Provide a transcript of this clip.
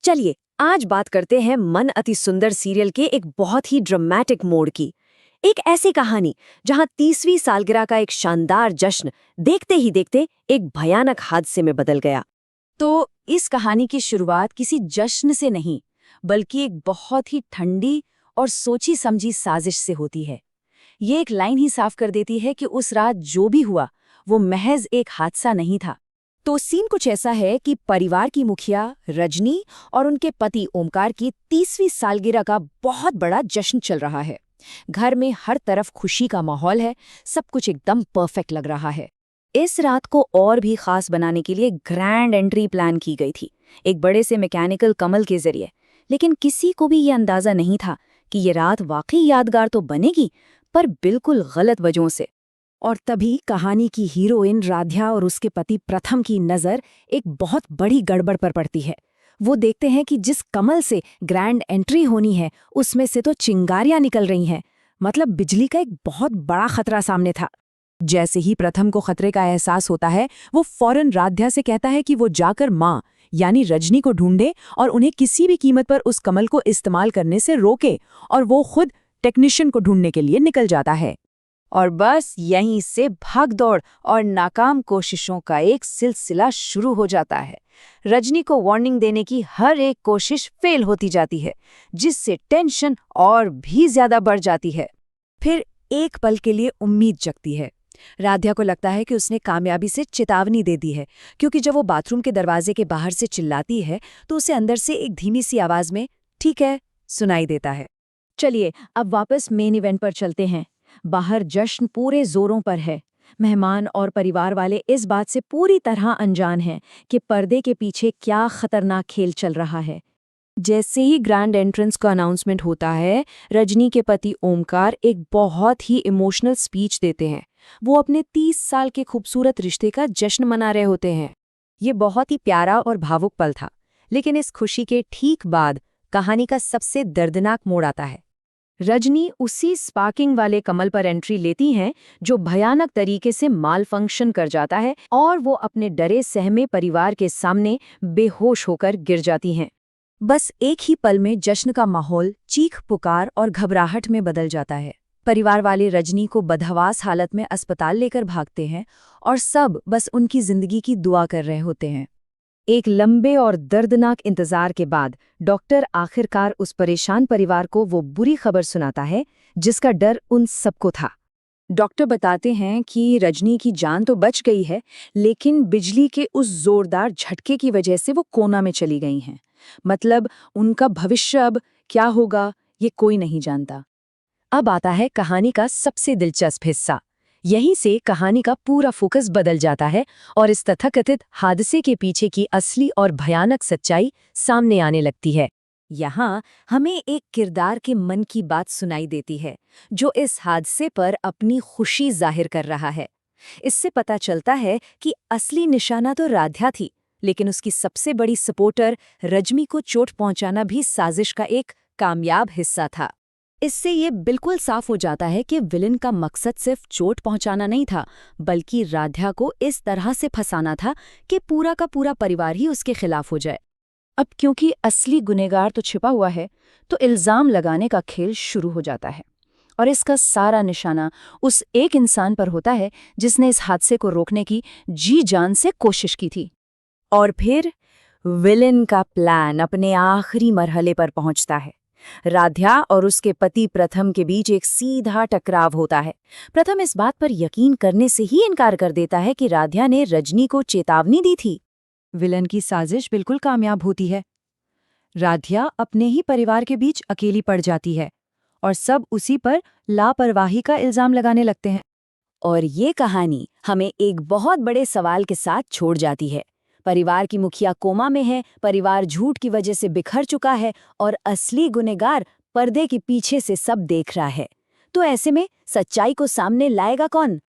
चलिए आज बात करते हैं मन अति सुंदर सीरियल के एक बहुत ही ड्रामेटिक मोड़ की। एक ऐसी कहानी जहां 30वीं सालगिरह का एक शानदार जश्न देखते ही देखते एक भयानक हादसे में बदल गया। तो इस कहानी की शुरुआत किसी जश्न से नहीं, बल्कि एक बहुत ही ठंडी और सोची समझी साजिश से होती है। ये एक लाइन ही साफ कर देती है कि उस रात जो भी हुआ वो महज एक हादसा नहीं था। तो सीन कुछ ऐसा है कि परिवार की मुखिया रजनी और उनके पति ओमकार की 30वीं सालगिरह का बहुत बड़ा जश्न चल रहा है। घर में हर तरफ खुशी का माहौल है, सब कुछ एकदम परफेक्ट लग रहा है। इस रात को और भी खास बनाने के लिए ग्रैंड एंट्री प्लान की गई थी, एक बड़े से मैकेनिकल कमल के जरिए। लेकिन किसी को भी ये अंदाजा नहीं था कि ये रात वाकई यादगार तो बनेगी, पर बिल्कुल गलत वजहों से। और तभी कहानी की हीरोइन राध्या और उसके पति प्रथम की नज़र एक बहुत बड़ी गड़बड़ पर पड़ती है। वो देखते हैं कि जिस कमल से ग्रैंड एंट्री होनी है उसमें से तो चिंगारियां निकल रही हैं, मतलब बिजली का एक बहुत बड़ा खतरा सामने था। जैसे ही प्रथम को खतरे का एहसास होता है, वो फौरन राध्या से कहता है कि वो जाकर माँ यानी रजनी को ढूंढे और उन्हें किसी भी कीमत पर उस कमल को इस्तेमाल करने से रोके, और वो खुद टेक्नीशियन को ढूंढने के लिए निकल जाता है। और बस यहीं से भागदौड़ और नाकाम कोशिशों का एक सिलसिला शुरू हो जाता है। रजनी को वार्निंग देने की हर एक कोशिश फेल होती जाती है, जिससे टेंशन और भी ज्यादा बढ़ जाती है। फिर एक पल के लिए उम्मीद जगती है। राध्या को लगता है कि उसने कामयाबी से चेतावनी दे दी है, क्योंकि जब वो बाथरूम के दरवाजे के बाहर से चिल्लाती है तो उसे अंदर से एक धीमी सी आवाज में ठीक है सुनाई देता है। चलिए अब वापस मेन इवेंट पर चलते हैं। बाहर जश्न पूरे जोरों पर है। मेहमान और परिवार वाले इस बात से पूरी तरह अनजान हैं कि पर्दे के पीछे क्या खतरनाक खेल चल रहा है। जैसे ही ग्रैंड एंट्रेंस का अनाउंसमेंट होता है, रजनी के पति ओमकार एक बहुत ही इमोशनल स्पीच देते हैं। वो अपने 30 साल के खूबसूरत रिश्ते का जश्न मना रहे होते हैं। ये बहुत ही प्यारा और भावुक पल था, लेकिन इस खुशी के ठीक बाद कहानी का सबसे दर्दनाक मोड़ आता है। रजनी उसी स्पार्किंग वाले कमल पर एंट्री लेती हैं जो भयानक तरीके से माल फंक्शन कर जाता है, और वो अपने डरे सहमे परिवार के सामने बेहोश होकर गिर जाती हैं। बस एक ही पल में जश्न का माहौल चीख पुकार और घबराहट में बदल जाता है। परिवार वाले रजनी को बदहवास हालत में अस्पताल लेकर भागते हैं और सब बस उनकी जिंदगी की दुआ कर रहे होते हैं। एक लंबे और दर्दनाक इंतजार के बाद डॉक्टर आखिरकार उस परेशान परिवार को वो बुरी खबर सुनाता है जिसका डर उन सबको था। डॉक्टर बताते हैं कि रजनी की जान तो बच गई है, लेकिन बिजली के उस जोरदार झटके की वजह से वो कोमा में चली गई हैं। मतलब उनका भविष्य अब क्या होगा ये कोई नहीं जानता। अब आता है कहानी का सबसे दिलचस्प हिस्सा। यहीं से कहानी का पूरा फोकस बदल जाता है और इस तथाकथित हादसे के पीछे की असली और भयानक सच्चाई सामने आने लगती है। यहाँ हमें एक किरदार के मन की बात सुनाई देती है, जो इस हादसे पर अपनी खुशी जाहिर कर रहा है। इससे पता चलता है कि असली निशाना तो राध्या थी, लेकिन उसकी सबसे बड़ी सपोर्टर रजनी को चोट पहुंचाना भी साजिश का एक कामयाब हिस्सा था। इससे ये बिल्कुल साफ हो जाता है कि विलन का मकसद सिर्फ चोट पहुंचाना नहीं था, बल्कि राध्या को इस तरह से फंसाना था कि पूरा का पूरा परिवार ही उसके खिलाफ हो जाए। अब क्योंकि असली गुनहगार तो छिपा हुआ है, तो इल्जाम लगाने का खेल शुरू हो जाता है, और इसका सारा निशाना उस एक इंसान पर होता है जिसने इस हादसे को रोकने की जी जान से कोशिश की थी। और फिर विलन का प्लान अपने आखिरी मरहले पर पहुंचता है। राध्या और उसके पति प्रथम के बीच एक सीधा टकराव होता है। प्रथम इस बात पर यकीन करने से ही इनकार कर देता है कि राध्या ने रजनी को चेतावनी दी थी। विलन की साजिश बिल्कुल कामयाब होती है। राध्या अपने ही परिवार के बीच अकेली पड़ जाती है और सब उसी पर लापरवाही का इल्जाम लगाने लगते हैं। और ये कहानी हमें एक बहुत बड़े सवाल के साथ छोड़ जाती है। परिवार की मुखिया कोमा में है, परिवार झूठ की वजह से बिखर चुका है, और असली गुनहगार पर्दे के पीछे से सब देख रहा है। तो ऐसे में सच्चाई को सामने लाएगा कौन?